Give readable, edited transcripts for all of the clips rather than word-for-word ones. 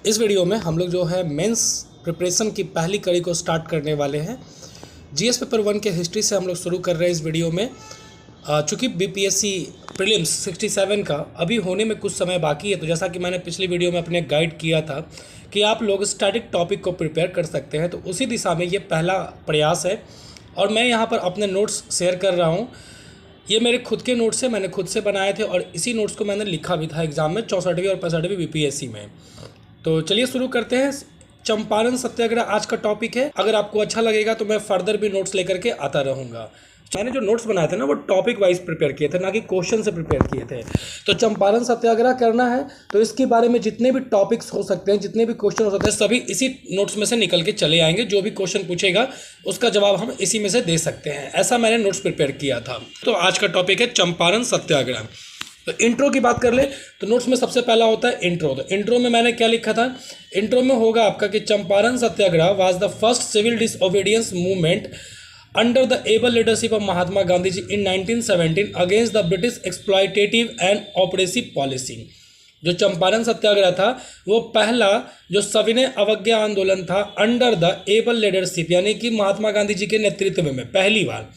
इस वीडियो में हम लोग जो है मेंस प्रिपरेशन की पहली कड़ी को स्टार्ट करने वाले हैं। जीएस पेपर 1 के हिस्ट्री से हम लोग शुरू कर रहे हैं इस वीडियो में। चूँकि बीपीएससी प्रीलिम्स 67 का अभी होने में कुछ समय बाकी है, तो जैसा कि मैंने पिछली वीडियो में अपने गाइड किया था कि आप लोग स्टैटिक टॉपिक को प्रिपेयर कर सकते हैं, तो उसी दिशा में ये पहला प्रयास है और मैं यहाँ पर अपने नोट्स शेयर कर रहा हूँ। ये मेरे खुद के नोट्स हैं, मैंने खुद से बनाए थे और इसी नोट्स को मैंने लिखा भी था एग्ज़ाम में 64वीं और 65वीं बीपीएससी में। तो चलिए शुरू करते हैं। चंपारण सत्याग्रह आज का टॉपिक है। अगर आपको अच्छा लगेगा तो मैं फर्दर भी नोट्स लेकर के आता रहूँगा। मैंने जो नोट्स बनाए थे ना वो टॉपिक वाइज प्रिपेयर किए थे, ना कि क्वेश्चन से प्रिपेयर किए थे। तो चंपारण सत्याग्रह करना है तो इसके बारे में जितने भी टॉपिक्स हो सकते हैं, जितने भी क्वेश्चन हो सकते हैं, सभी इसी नोट्स में से निकल के चले आएंगे। जो भी क्वेश्चन पूछेगा उसका जवाब हम इसी में से दे सकते हैं। ऐसा मैंने नोट्स प्रिपेयर किया था। तो आज का टॉपिक है चंपारण सत्याग्रह। तो इंट्रो की बात कर ले तो नोट्स में सबसे पहला होता है इंट्रो। तो इंट्रो में मैंने क्या लिखा था? इंट्रो में होगा आपका कि Champaran Satyagraha was the first civil disobedience movement under the able leadership of Mahatma Gandhi ji in 1917 against the British exploitative and oppressive policy. जो चंपारण सत्याग्रह था वो पहला जो सविनय अवज्ञा आंदोलन था अंडर द एबल लीडरशिप, यानी कि महात्मा गांधी जी के नेतृत्व में पहली बार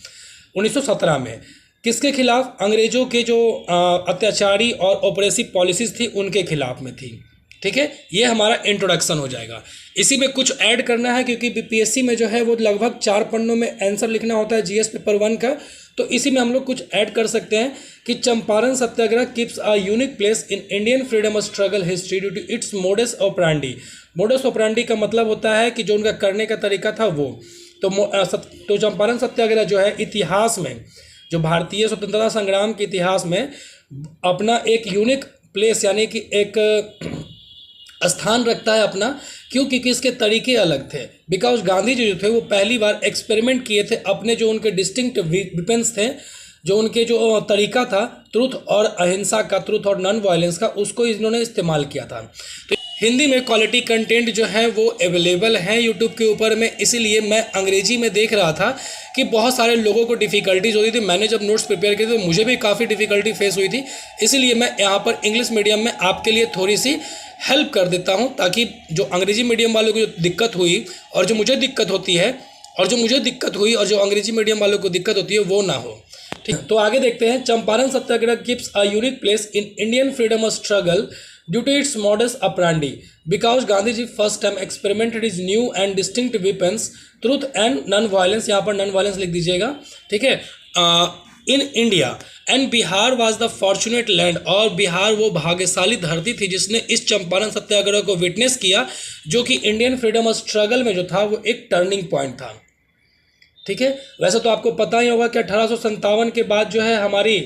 1917 में। किसके खिलाफ? अंग्रेजों के जो अत्याचारी और ऑपरेसिव पॉलिसीज थी उनके खिलाफ में थी। ठीक है, ये हमारा इंट्रोडक्शन हो जाएगा। इसी में कुछ ऐड करना है क्योंकि बीपीएससी में जो है वो लगभग 4 पन्नों में आंसर लिखना होता है जीएस पेपर 1 का। तो इसी में हम लोग कुछ ऐड कर सकते हैं कि Champaran Satyagraha keeps a unique place in Indian freedom struggle history due to its modus operandi. Modus operandi का मतलब होता है कि जो उनका करने का तरीका था वो। तो चंपारण सत्याग्रह जो है इतिहास में, जो भारतीय स्वतंत्रता संग्राम के इतिहास में अपना एक यूनिक प्लेस यानी कि एक स्थान रखता है अपना। क्यों? क्योंकि इसके तरीके अलग थे। बिकॉज गांधी जी जो थे वो पहली बार एक्सपेरिमेंट किए थे अपने जो उनके डिस्टिंक्ट वेपन्स थे, जो उनके जो तरीका था ट्रुथ और अहिंसा का, ट्रुथ और नॉन वायलेंस का, उसको इन्होंने इस्तेमाल किया था। तो हिंदी में क्वालिटी कंटेंट जो है वो अवेलेबल है यूट्यूब के ऊपर में, इसीलिए मैं अंग्रेजी में देख रहा था कि बहुत सारे लोगों को डिफ़िकल्टीज होती थी। मैंने जब नोट्स प्रिपेयर किए तो मुझे भी काफ़ी डिफ़िकल्टी फेस हुई थी, इसीलिए मैं यहाँ पर इंग्लिश मीडियम में आपके लिए थोड़ी सी हेल्प कर देता हूँ, ताकि जो अंग्रेजी मीडियम वालों को जो दिक्कत हुई और जो मुझे दिक्कत होती है और जो अंग्रेजी मीडियम वालों को दिक्कत होती है वो ना हो। ठीक, तो आगे देखते हैं। Champaran Satyagraha gives a unique place in Indian freedom struggle due to its modus operandi because Gandhi ji first time experimented is new and distinct weapons truth and non violence. यहाँ पर नॉन वायलेंस लिख दीजिएगा, ठीक है। In India and Bihar was the fortunate land, और बिहार वो भाग्यशाली धरती थी जिसने इस चंपारण सत्याग्रह को विटनेस किया, जो कि इंडियन फ्रीडम स्ट्रगल में जो था वो एक टर्निंग पॉइंट था। ठीक है, वैसे तो आपको पता ही होगा कि 1857 के बाद जो है हमारी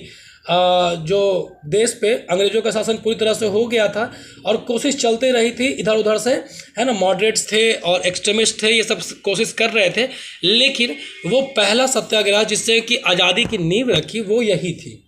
जो देश पे अंग्रेजों का शासन पूरी तरह से हो गया था और कोशिश चलती रही थी इधर उधर से, है ना। मॉडरेट्स थे और एक्सट्रीमिस्ट थे, ये सब कोशिश कर रहे थे, लेकिन वो पहला सत्याग्रह जिससे कि आज़ादी की नींव रखी वो यही थी।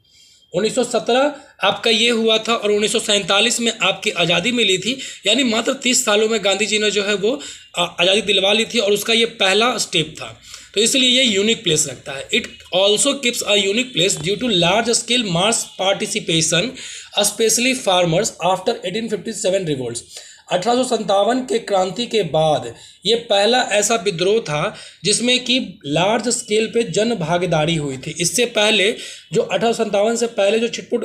1917 आपका ये हुआ था और 1947 में आपकी आज़ादी मिली थी, यानी मात्र 30 सालों में गांधी जी ने जो है वो आज़ादी दिलवा ली थी और उसका ये पहला स्टेप था। तो इसलिए ये यूनिक प्लेस रखता है। It also keeps a unique place due to large scale mass participation specially farmers after 1857 revolts. 1857 के क्रांति के बाद ये पहला ऐसा विद्रोह था जिसमें कि लार्ज स्केल पे जन भागीदारी हुई थी। इससे पहले जो 1857 से पहले जो छिटपुट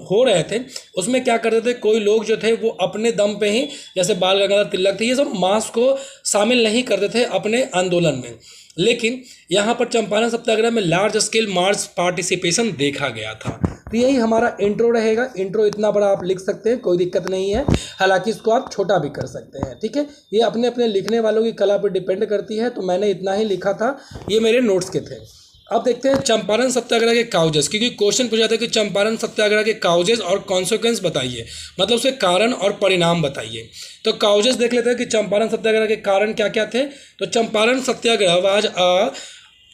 हो रहे थे उसमें क्या करते थे, कोई लोग जो थे वो अपने दम पे ही, जैसे बाल गंगाधर तिलक थे, ये सब मास को शामिल नहीं करते थे अपने आंदोलन में। लेकिन यहाँ पर चंपारण सत्याग्रह में लार्ज स्केल मास पार्टिसिपेशन देखा गया था। तो यही हमारा इंट्रो रहेगा। इंट्रो इतना बड़ा आप लिख सकते हैं, कोई दिक्कत नहीं है, हालांकि इसको आप छोटा भी कर सकते हैं। ठीक है, ये अपने अपने लिखने वालों की कला पर डिपेंड करती है। तो मैंने इतना ही लिखा था, ये मेरे नोट्स के थे। अब देखते हैं चंपारण सत्याग्रह के काउजेस, क्योंकि क्वेश्चन पूछा था कि चंपारण सत्याग्रह के काउजेस और कॉन्सिक्वेंस बताइए, मतलब उसके कारण और परिणाम बताइए। तो काउजेस देख लेते हैं कि चंपारण सत्याग्रह के कारण क्या क्या थे। तो Champaran Satyagraha was a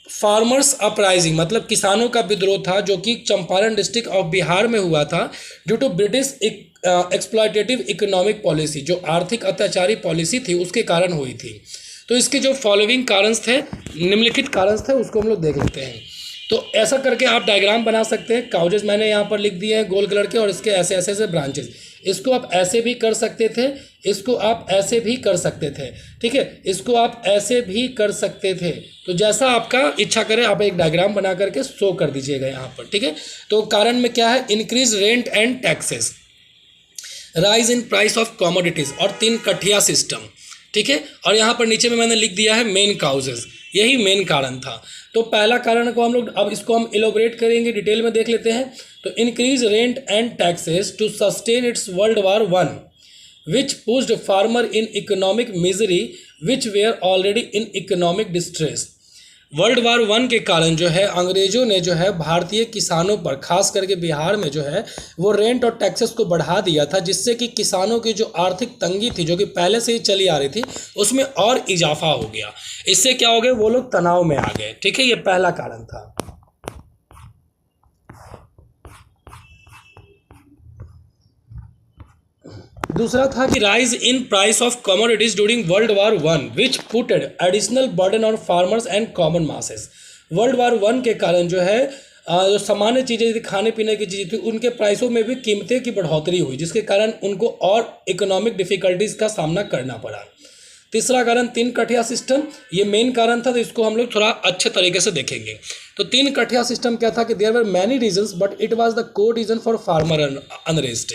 farmers uprising, मतलब किसानों का विद्रोह था, जो कि चंपारण डिस्ट्रिक्ट ऑफ बिहार में हुआ था due to British exploitative economic policy, जो आर्थिक अत्याचारी पॉलिसी थी उसके कारण हुई थी। तो इसके जो फॉलोइंग कारण थे, निम्नलिखित कारण थे, उसको हम लोग देख लेते हैं। तो ऐसा करके आप डायग्राम बना सकते हैं। काउजेस मैंने यहाँ पर लिख दिए हैं गोल कलर के, और इसके ऐसे ऐसे ब्रांचेस। इसको आप ऐसे भी कर सकते थे इसको आप ऐसे भी कर सकते थे, ठीक है, इसको आप ऐसे भी कर सकते थे। तो जैसा आपका इच्छा करे आप एक डायग्राम बना करके शो कर दीजिएगा यहाँ पर, ठीक है। तो कारण में क्या है, increase rent and taxes, rise in price of commodities और तीन कठिया सिस्टम, ठीक है। और यहाँ पर नीचे में मैंने लिख दिया है मेन काउजेज, यही मेन कारण था। तो पहला कारण को हम लोग अब इसको हम इलोबरेट करेंगे, डिटेल में देख लेते हैं। तो increase rent and taxes to sustain its world war one which pushed farmer in economic misery which were already in economic distress। World war one के कारण जो है अंग्रेजों ने जो है भारतीय किसानों पर, खास करके बिहार में जो है वो रेंट और टैक्सेस को बढ़ा दिया था, जिससे कि किसानों की जो आर्थिक तंगी थी जो कि पहले से ही चली आ रही थी उसमें और इजाफा हो गया। इससे क्या हो गया, वो लोग तनाव में आ गए, ठीक है। ये पहला कारण था। दूसरा था कि rise in price of commodities during world war one which putted additional burden on farmers and common masses. World war one के कारण जो है जो सामान्य चीज़ें थी, खाने पीने की चीज़ें थी, उनके प्राइसों में भी कीमतें की बढ़ोतरी हुई, जिसके कारण उनको और इकोनॉमिक डिफिकल्टीज का सामना करना पड़ा। तीसरा कारण तीन कठिया सिस्टम, ये मेन कारण था, तो इसको हम लोग थोड़ा अच्छे तरीके से देखेंगे। तो तीन कठिया सिस्टम क्या था कि there were many reasons but it was the core reason for farmer unrest.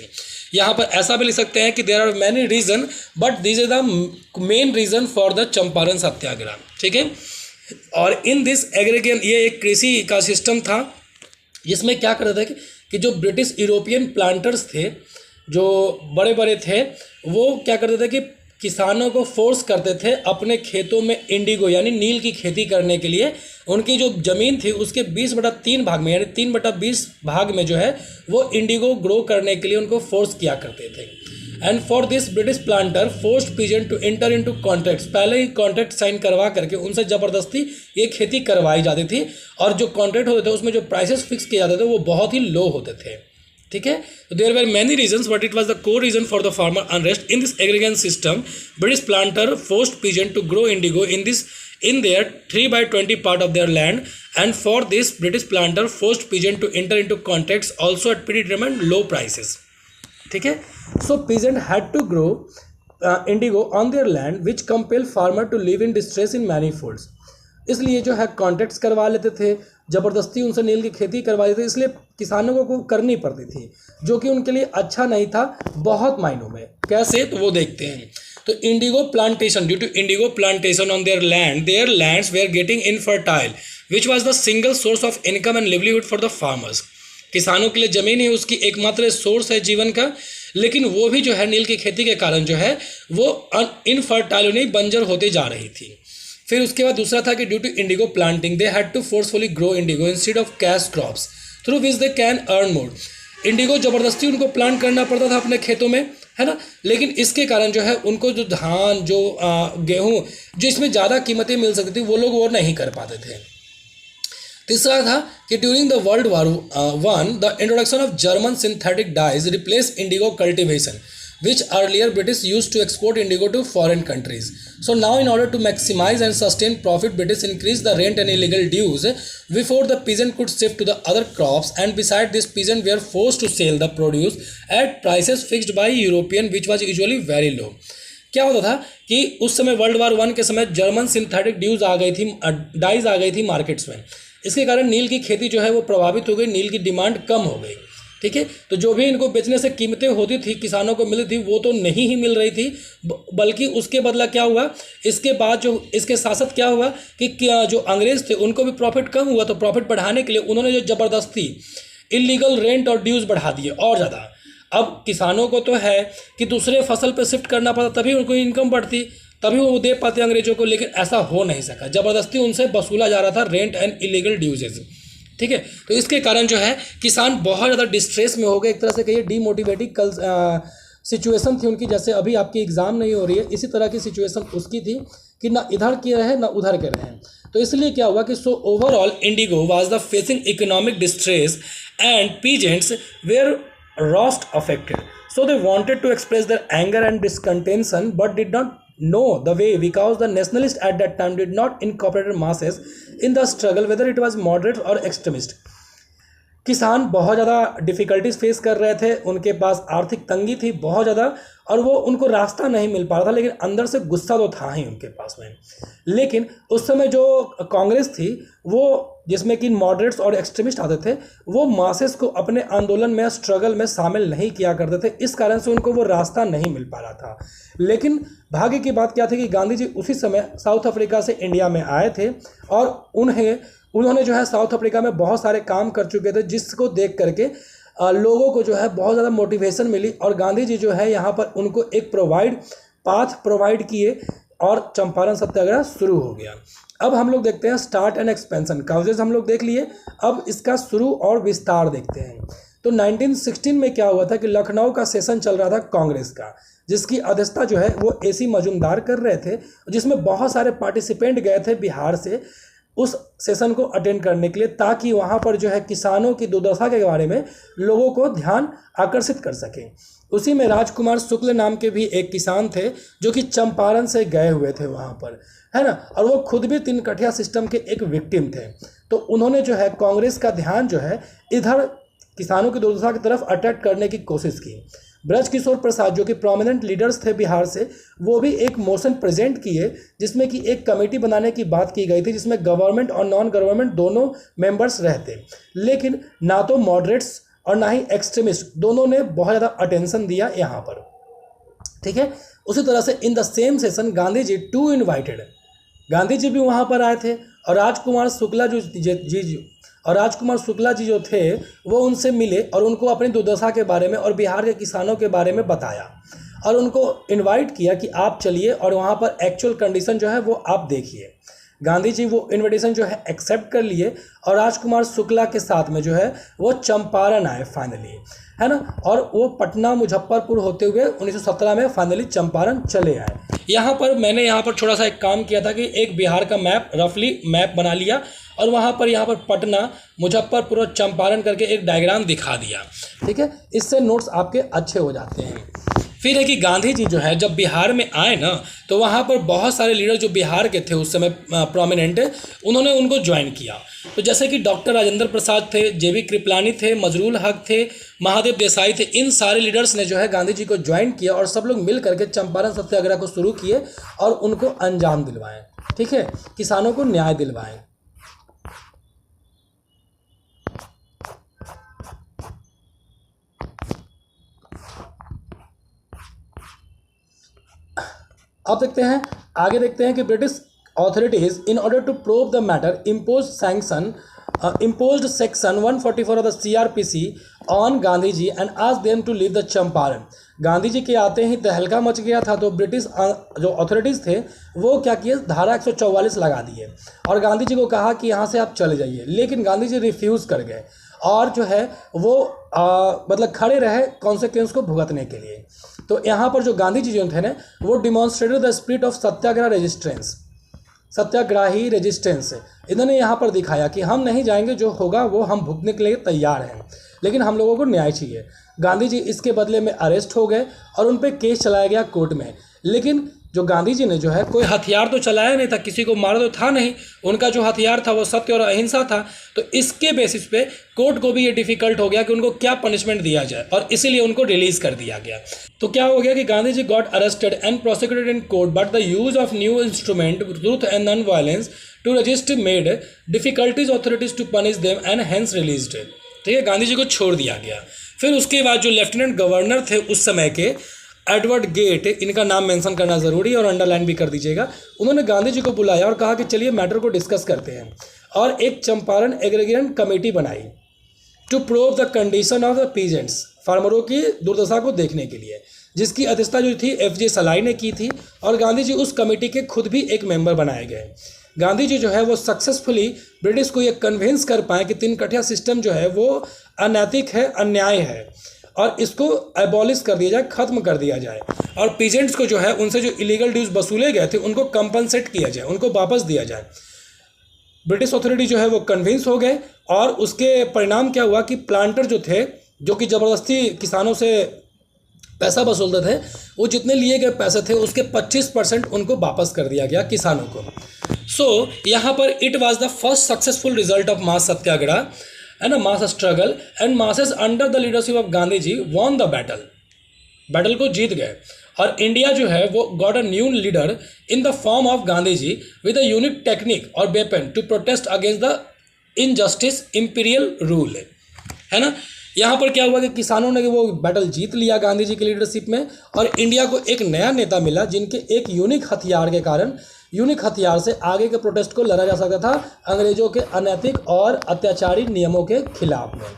यहाँ पर ऐसा भी लिख सकते हैं कि there are many reason but this is the main reason for the Champaran Satyagraha, ठीक है। और इन दिस एग्रीगेशन, ये एक कृषि का सिस्टम था जिसमें क्या करते थे कि जो ब्रिटिश यूरोपियन प्लांटर्स थे, जो बड़े बड़े थे, वो क्या करते थे कि किसानों को फोर्स करते थे अपने खेतों में इंडिगो यानी नील की खेती करने के लिए। उनकी जो ज़मीन थी उसके 20/3 भाग में यानी 3/20 भाग में जो है वो इंडिगो ग्रो करने के लिए उनको फोर्स किया करते थे। And for this British planter forced peasant to enter into contracts, पहले ही कॉन्ट्रैक्ट साइन करवा करके उनसे ज़बरदस्ती ये खेती करवाई जाती थी। और जो कॉन्ट्रैक्ट होते थे उसमें जो प्राइसेस फिक्स किए जाते थे वो बहुत ही लो होते थे, ठीक है। तो there were many reasons but it was the core reason for the farmer unrest. In this aggregation system British planter forced peasant to grow indigo in their 3/20 part of their land, and for this British planter forced peasant to enter into contracts also at predetermined low prices, ठीक है। So peasant had to grow indigo on their land which compel farmer to live in distress in many folds। इसलिए जो है contracts करवा लेते थे, ज़बरदस्ती उनसे नील की खेती करवा देते थे, इसलिए किसानों को करनी पड़ती थी, जो कि उनके लिए अच्छा नहीं था बहुत मायनों में। कैसे, तो वो देखते हैं। तो indigo plantation, due to indigo plantation on their land, their lands were getting infertile which was the single source of income and livelihood for the farmers. किसानों के लिए ज़मीन ही उसकी एकमात्र सोर्स है जीवन का, लेकिन वो भी जो है नील की खेती के कारण जो है वो इनफर्टाइल नहीं बंजर होते जा रही थी। फिर उसके बाद दूसरा था कि due to indigo planting they had to forcefully grow indigo instead of cash crops through which they can earn more. Indigo ज़बरदस्ती उनको प्लांट करना पड़ता था अपने खेतों में, है ना, लेकिन इसके कारण जो है उनको जो धान, जो गेहूँ, जो इसमें ज़्यादा कीमतें मिल सकती थी, वो लोग वो नहीं कर पाते थे। तीसरा था कि during the world war one the introduction of German synthetic dies replace Indigo cultivation which earlier British used to export indigo to foreign countries. So now in order to maximize and sustain profit, British increased the rent and illegal dues before the peasant could shift to the other crops, and beside this peasant were forced to sell the produce at prices fixed by European which was usually very low। क्या होता था कि उस समय world war one के समय German synthetic dues आ गई थी, डाइज आ गई थी मार्केट्स में। इसके कारण नील की खेती जो है वो प्रभावित हो गई, नील की डिमांड कम हो गई, ठीक है। तो जो भी इनको बेचने से कीमतें होती थी, किसानों को मिलती थी, वो तो नहीं ही मिल रही थी, बल्कि उसके बदला क्या हुआ, इसके बाद जो इसके साथ क्या हुआ कि जो अंग्रेज थे उनको भी प्रॉफिट कम हुआ। तो प्रॉफिट बढ़ाने के लिए उन्होंने जो ज़बरदस्ती इलीगल रेंट और ड्यूज़ बढ़ा दिए और ज़्यादा। अब किसानों को तो है कि दूसरे फसल पर शिफ्ट करना पड़ता, तभी उनको इनकम बढ़ती, तभी वो दे पाते अंग्रेजों को, लेकिन ऐसा हो नहीं सका। ज़बरदस्ती उनसे वसूला जा रहा था रेंट एंड इलीगल ड्यूजेज, ठीक है। तो इसके कारण जो है किसान बहुत ज़्यादा डिस्ट्रेस में हो गए, एक तरह से कहिए डीमोटिवेटिंग कल सिचुएशन थी उनकी। जैसे अभी आपकी एग्ज़ाम नहीं हो रही है, इसी तरह की सिचुएशन उसकी थी कि ना इधर के रहे ना उधर के रहे। तो इसलिए क्या हुआ कि so overall indigo was the facing economic distress and peasants were most affected, so they wanted to express their anger and discontention but did not know the way because the nationalists at that time did not incorporate masses in the struggle whether it was moderate or extremist। किसान बहुत ज़्यादा difficulties face कर रहे थे, उनके पास आर्थिक तंगी थी बहुत ज़्यादा, और वो उनको रास्ता नहीं मिल पा रहा था, लेकिन अंदर से गुस्सा तो था ही उनके पास में। लेकिन उस समय जो कांग्रेस थी वो, जिसमें कि मॉडरेट्स और एक्सट्रीमिस्ट आते थे, वो मासेस को अपने आंदोलन में, स्ट्रगल में शामिल नहीं किया करते थे। इस कारण से उनको वो रास्ता नहीं मिल पा रहा था। लेकिन भाग्य की बात क्या थी कि गांधी जी उसी समय साउथ अफ्रीका से इंडिया में आए थे और उन्होंने जो है साउथ अफ्रीका में बहुत सारे काम कर चुके थे, जिसको देख करके लोगों को जो है बहुत ज़्यादा मोटिवेशन मिली और गांधी जी जो है यहाँ पर उनको एक पाथ प्रोवाइड किए और चंपारण सत्याग्रह शुरू हो गया। अब हम लोग देखते हैं स्टार्ट एंड एक्सपेंशन। काउजेज हम लोग देख लिए, अब इसका शुरू और विस्तार देखते हैं। तो 1916 में क्या हुआ था कि लखनऊ का सेशन चल रहा था कांग्रेस का, जिसकी अध्यक्षता जो है वो AC मजूमदार कर रहे थे, जिसमें बहुत सारे पार्टिसिपेंट गए थे बिहार से उस सेशन को अटेंड करने के लिए, ताकि वहाँ पर जो है किसानों की दुर्दशा के बारे में लोगों को ध्यान आकर्षित कर सकें। उसी में राजकुमार शुक्ल नाम के भी एक किसान थे जो कि चंपारण से गए हुए थे वहाँ पर, है ना, और वो खुद भी तीन कठिया सिस्टम के एक विक्टिम थे। तो उन्होंने जो है कांग्रेस का ध्यान जो है इधर किसानों की दुर्दशा की तरफ अट्रैक्ट करने की कोशिश की। ब्रजकिशोर प्रसाद जो कि प्रोमिनेंट लीडर्स थे बिहार से, वो भी एक मोशन प्रेजेंट किए जिसमें कि एक कमेटी बनाने की बात की गई थी, जिसमें गवर्नमेंट और नॉन गवर्नमेंट दोनों मेंबर्स रहते। लेकिन ना तो मॉडरेट्स और ना ही एक्सट्रीमिस्ट, दोनों ने बहुत ज़्यादा अटेंशन दिया यहाँ पर, ठीक है। उसी तरह से in the same session Gandhi ji too invited, Gandhi ji भी वहाँ पर आए थे और राजकुमार शुक्ला जी जो थे वो उनसे मिले और उनको अपनी दुर्दशा के बारे में और बिहार के किसानों के बारे में बताया और उनको इनवाइट किया कि आप चलिए और वहाँ पर एक्चुअल कंडीशन जो है वो आप देखिए। गांधी जी वो इनविटेशन जो है एक्सेप्ट कर लिए और राजकुमार शुक्ला के साथ में जो है वो चंपारण आए फाइनली, है ना, और वो पटना मुजफ्फरपुर होते हुए 1917 में फाइनली चंपारण चले आए। यहाँ पर मैंने यहाँ पर थोड़ा सा एक काम किया था कि एक बिहार का मैप, रफली मैप बना लिया और वहाँ पर पटना, मुजफ्फरपुर और चंपारण करके एक डायग्राम दिखा दिया, ठीक है। इससे नोट्स आपके अच्छे हो जाते हैं। फिर है कि गांधी जी जो है जब बिहार में आए ना, तो वहाँ पर बहुत सारे लीडर जो बिहार के थे उस समय प्रोमिनेंट, उन्होंने उनको ज्वाइन किया। तो जैसे कि डॉक्टर राजेंद्र प्रसाद थे, JB कृपलानी थे, मजरूल हक थे, महादेव देसाई थे, इन सारे लीडर्स ने जो है गांधी जी को ज्वाइन किया और सब लोग मिल करके चंपारण सत्याग्रह को शुरू किए और उनको अंजाम दिलवाएं, ठीक है, किसानों को न्याय दिलवाएं। अब देखते हैं, आगे देखते हैं कि British authorities in order to prove the matter imposed section 144 of the CRPC on Gandhi ji and asked them to leave the Champaran. Gandhi ji के आते ही तहलका मच गया था, तो ब्रिटिश जो ऑथोरिटीज़ थे वो क्या किए, धारा 144 लगा दिए और गांधी जी को कहा कि यहाँ से आप चले जाइए। लेकिन गांधी जी रिफ्यूज़ कर गए और जो है वो मतलब खड़े रहे कॉन्सिक्वेंस को भुगतने के लिए। तो यहाँ पर जो गांधी जी जो थे ना, वो demonstrated the spirit of satyagrahi resistance. इन्होंने यहाँ पर दिखाया कि हम नहीं जाएंगे, जो होगा वो हम भुगतने के लिए तैयार हैं, लेकिन हम लोगों को न्याय चाहिए। गांधी जी इसके बदले में अरेस्ट हो गए और उन पर केस चलाया गया कोर्ट में। लेकिन जो गांधी जी ने जो है कोई हथियार तो चलाया नहीं था, किसी को मारा तो था नहीं, उनका जो हथियार था वो सत्य और अहिंसा था। तो इसके बेसिस पे कोर्ट को भी ये डिफिकल्ट हो गया कि उनको क्या पनिशमेंट दिया जाए और इसीलिए उनको रिलीज कर दिया गया। तो क्या हो गया कि Gandhi ji got arrested and prosecuted in court, but the use of new instrument truth and non violence to resist made difficulties authorities to punish them and hence released. ठीक है, गांधी जी को छोड़ दिया गया। फिर उसके बाद जो लेफ्टिनेंट गवर्नर थे उस समय के, एडवर्ड गेट, इनका नाम मेंशन करना ज़रूरी है और अंडरलाइन भी कर दीजिएगा, उन्होंने गांधी जी को बुलाया और कहा कि चलिए मैटर को डिस्कस करते हैं, और एक चंपारण एग्रीगेशन कमेटी बनाई to prove the condition of the peasants, फार्मरों की दुर्दशा को देखने के लिए, जिसकी अध्यक्षता जो थी FJ सलाई ने की थी और गांधी जी उस कमेटी के खुद भी एक मेंबर बनाए गए। गांधी जी जो है वो सक्सेसफुली ब्रिटिश को ये कन्विंस कर पाए कि तीन कठिया सिस्टम जो है वो अनैतिक है, अन्याय है और इसको एबॉलिश कर दिया जाए, ख़त्म कर दिया जाए, और पीजेंट्स को जो है उनसे जो इलीगल ड्यूज वसूले गए थे उनको कंपनसेट किया जाए, उनको वापस दिया जाए। ब्रिटिश अथॉरिटी जो है वो कन्विंस हो गए और उसके परिणाम क्या हुआ कि प्लांटर जो थे, जो कि ज़बरदस्ती किसानों से पैसा वसूलते थे, वो जितने लिए गए पैसे थे उसके 25% उनको वापस कर दिया गया किसानों को। सो यहाँ पर it was the first successful result of mass Satyagraha है ना, mass struggle, and masses under the leadership of Gandhi ji won the battle को जीत गए और इंडिया जो है वो got a new leader in the form of Gandhi ji with a unique technique और weapon to protest against the injustice imperial rule, है ना। यहाँ पर क्या हुआ कि किसानों ने वो बैटल जीत लिया गांधी जी की लीडरशिप में, और इंडिया को एक नया नेता मिला जिनके एक यूनिक हथियार के कारण, यूनिक हथियार से आगे के प्रोटेस्ट को लड़ा जा सकता था अंग्रेजों के अनैतिक और अत्याचारी नियमों के खिलाफ में।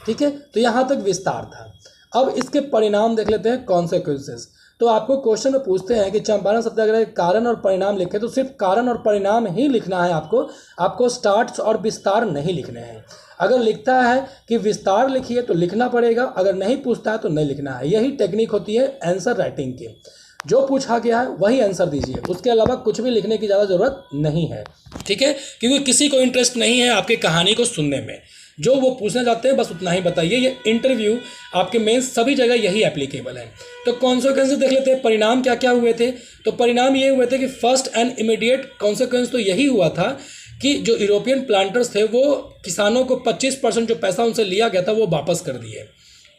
ठीक है, तो यहाँ तक विस्तार था। अब इसके परिणाम देख लेते हैं, कॉन्सिक्वेंसेस। तो आपको क्वेश्चन में पूछते हैं कि चंपारण सत्याग्रह के कारण और परिणाम लिखे, तो सिर्फ कारण और परिणाम ही लिखना है आपको स्टार्ट और विस्तार नहीं लिखने हैं। अगर लिखता है कि विस्तार लिखिए तो लिखना पड़ेगा, अगर नहीं पूछता है तो नहीं लिखना है। यही टेक्निक होती है आंसर राइटिंग की। जो पूछा गया है वही आंसर दीजिए, उसके अलावा कुछ भी लिखने की ज़्यादा ज़रूरत नहीं है। ठीक है, क्योंकि किसी को इंटरेस्ट नहीं है आपकी कहानी को सुनने में, जो वो पूछना चाहते हैं बस उतना ही बताइए। ये इंटरव्यू आपके मेंस सभी जगह यही एप्लीकेबल है। तो कॉन्सिक्वेंसेस देख लेते हैं, परिणाम क्या क्या हुए थे। तो परिणाम ये हुए थे कि फर्स्ट एंड इमीडिएट कॉन्सिक्वेंस तो यही हुआ था कि जो यूरोपियन प्लांटर्स थे वो किसानों को 25% जो पैसा उनसे लिया गया था वो वापस कर दिए,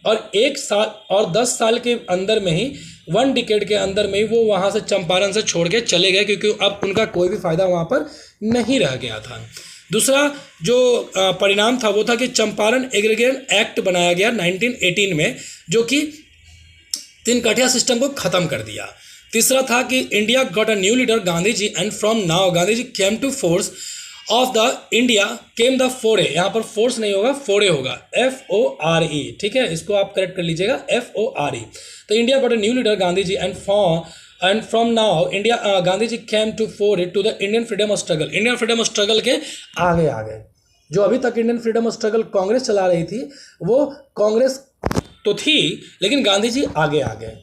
और 1 साल और 10 साल के अंदर में ही 1 डिकेड के अंदर में ही वो वहाँ से चंपारण से छोड़ के चले गए, क्योंकि अब उनका कोई भी फायदा वहाँ पर नहीं रह गया था। दूसरा जो परिणाम था वो था कि चंपारण एग्रीगेशन एक्ट बनाया गया 1918 में, जो कि 3 कठिया सिस्टम को ख़त्म कर दिया। तीसरा था कि India got a new leader Gandhi ji and from now Gandhi ji came to force of the India came the fore, यहाँ पर फोर्स नहीं होगा फोरे होगा, FORE। ठीक है, इसको आप करेक्ट कर लीजिएगा, FORE। तो India got a new leader Gandhi ji and from now India Gandhi ji came to fore to the Indian freedom struggle. Indian freedom struggle के आगे आ गए। जो अभी तक इंडियन फ्रीडम स्ट्रगल कांग्रेस चला रही थी, वो कांग्रेस तो थी लेकिन गांधी जी आगे आ गए।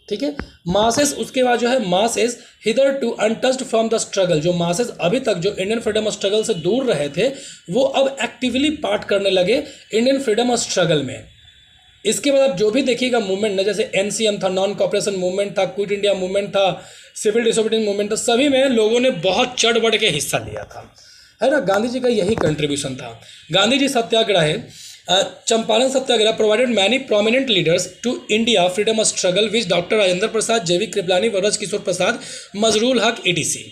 ठीक है, मासेस उसके बाद जो है masses hitherto untouched from the struggle, जो मासेस अभी तक जो इंडियन फ्रीडम स्ट्रगल से दूर रहे थे वो अब एक्टिवली पार्ट करने लगे इंडियन फ्रीडम स्ट्रगल में। इसके बाद आप जो भी देखिएगा मूवमेंट ना, जैसे NCM था, नॉन कॉपरेशन मूवमेंट था, क्विट इंडिया मूवमेंट था, सिविल डिसोबीडियंस मूवमेंट था, सभी में लोगों ने बहुत चढ़ बढ़ के हिस्सा लिया था, है ना। गांधी जी का यही कंट्रीब्यूशन था। गांधी जी सत्याग्रह है, Champaran Satyagraha provided many prominent leaders to India freedom struggle which doctor Rajendra Prasad, JV Kripalani, Braj Kishore Prasad, Mazharul Haque, ETC।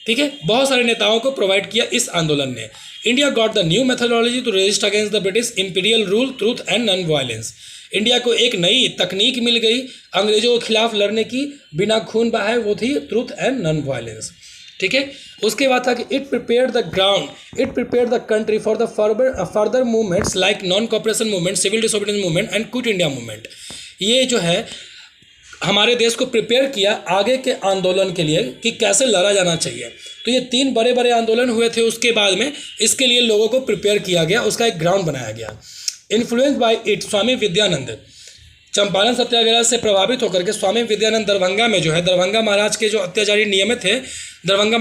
ठीक है, बहुत सारे नेताओं को प्रोवाइड किया इस आंदोलन ने। India got the new methodology to resist against the British imperial rule, truth and non violence. India को एक नई तकनीक मिल गई अंग्रेजों के खिलाफ लड़ने की, बिना खून बहाए, वो थी ट्रूथ एंड नॉन वायलेंस। ठीक है, उसके बाद था कि it prepare the ground, it prepare the country for the further movements like non cooperation movement, civil disobedience movement and quit India movement. ये जो है हमारे देश को प्रिपेयर किया आगे के आंदोलन के लिए कि कैसे लड़ा जाना चाहिए। तो ये 3 बड़े बड़े आंदोलन हुए थे, उसके बाद में इसके लिए लोगों को प्रिपेयर किया गया, उसका एक ग्राउंड बनाया गया। इन्फ्लुएंस बाय इट स्वामी विद्यानंद, चंपारण सत्याग्रह से प्रभावित होकर के स्वामी विद्यानंद दरभंगा में जो है, दरभंगा महाराज के जो अत्याचारी नियम थे, दरभंगा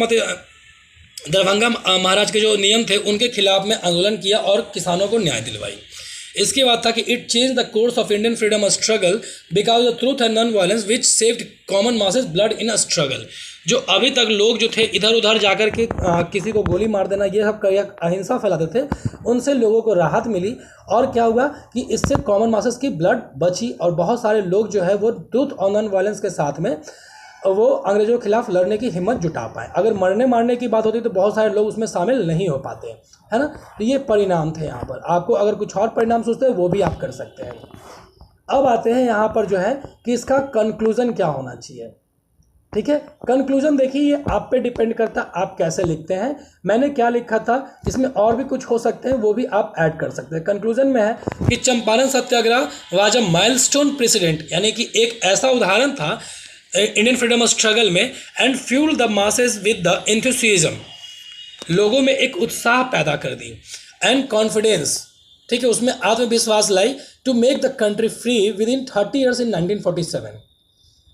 महाराज के जो नियम थे उनके खिलाफ में आंदोलन किया और किसानों को न्याय दिलवाई। इसके बाद था कि it change the course of Indian freedom struggle because the truth and non violence which saved common masses blood in a struggle. जो अभी तक लोग जो थे इधर उधर जाकर के किसी को गोली मार देना, ये सब अहिंसा फैलाते थे, उनसे लोगों को राहत मिली। और क्या हुआ कि इससे कॉमन मासेस की ब्लड बची और बहुत सारे लोग जो है वो ट्रूथ और नॉन वायलेंस के साथ में वो अंग्रेजों के खिलाफ लड़ने की हिम्मत जुटा पाए। अगर मरने मारने की बात होती तो बहुत सारे लोग उसमें शामिल नहीं हो पाते, है ना। तो ये परिणाम थे। यहाँ पर आपको अगर कुछ और परिणाम सोचते हैं वो भी आप कर सकते हैं। अब आते हैं यहाँ पर जो है कि इसका कंक्लूजन क्या होना चाहिए। ठीक है, कंक्लूजन देखिए ये आप पे डिपेंड करता है आप कैसे लिखते हैं। मैंने क्या लिखा था, इसमें और भी कुछ हो सकते हैं, वो भी आप ऐड कर सकते हैं। कंक्लूजन में है कि Champaran Satyagraha was a milestone president, यानी कि एक ऐसा उदाहरण था इंडियन फ्रीडम स्ट्रगल में, and fuel the masses with the enthusiasm, लोगों में एक उत्साह पैदा कर दी, एंड कॉन्फिडेंस, ठीक है, उसमें आत्मविश्वास लाई, to make the country free within 30 years in 1947।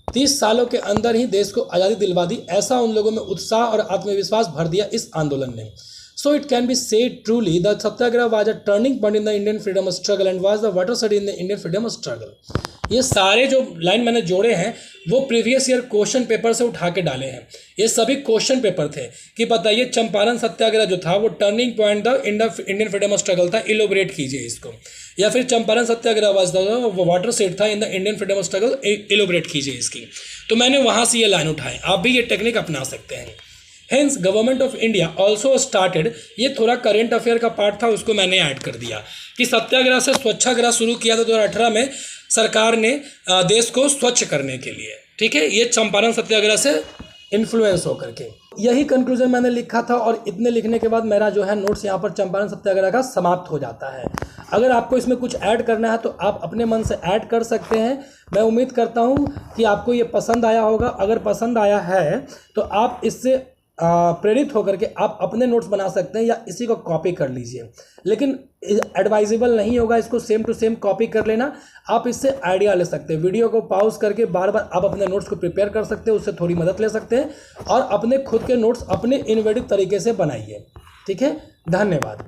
30 सालों के अंदर ही देश को आज़ादी दिलवा दी, ऐसा उन लोगों में उत्साह और आत्मविश्वास भर दिया इस आंदोलन ने। So it can be said truly that Satyagraha was a turning point in the Indian freedom struggle and was the watershed in the Indian freedom struggle। ये सारे जो लाइन मैंने जोड़े हैं वो प्रीवियस ईयर क्वेश्चन पेपर से उठा के डाले हैं। ये सभी क्वेश्चन पेपर थे कि बताइए चंपारण सत्याग्रह जो था वो turning point the Indian freedom struggle था, इलोबरेट कीजिए इसको। या फिर Champaran Satyagraha was the water set था in the Indian freedom struggle, elaborate कीजिए इसकी। तो मैंने वहाँ से ये लाइन उठाई, आप भी ये टेक्निक अपना सकते हैं। Hence government of India also started, ये थोड़ा करेंट अफेयर का पार्ट था, उसको मैंने ऐड कर दिया कि सत्याग्रह से स्वच्छाग्रह शुरू किया था 2018 में सरकार ने देश को स्वच्छ करने के लिए। ठीक है, ये चंपारण सत्याग्रह से इन्फ्लुएंस होकर के यही कंक्लूजन मैंने लिखा था, और इतने लिखने के बाद मेरा जो है नोट्स यहाँ पर चंपारण सत्याग्रह का समाप्त हो जाता है। अगर आपको इसमें कुछ ऐड करना है तो आप अपने मन से ऐड कर सकते हैं। मैं उम्मीद करता हूँ कि आपको ये पसंद आया होगा। अगर पसंद आया है तो आप इससे प्रेरित होकर के आप अपने नोट्स बना सकते हैं या इसी को कॉपी कर लीजिए, लेकिन एडवाइजेबल नहीं होगा इसको सेम टू सेम कॉपी कर लेना। आप इससे आइडिया ले सकते हैं, वीडियो को पॉज करके बार बार आप अपने नोट्स को प्रिपेयर कर सकते हैं, उससे थोड़ी मदद ले सकते हैं और अपने खुद के नोट्स अपने इनोवेटिव तरीके से बनाइए। ठीक है, धन्यवाद।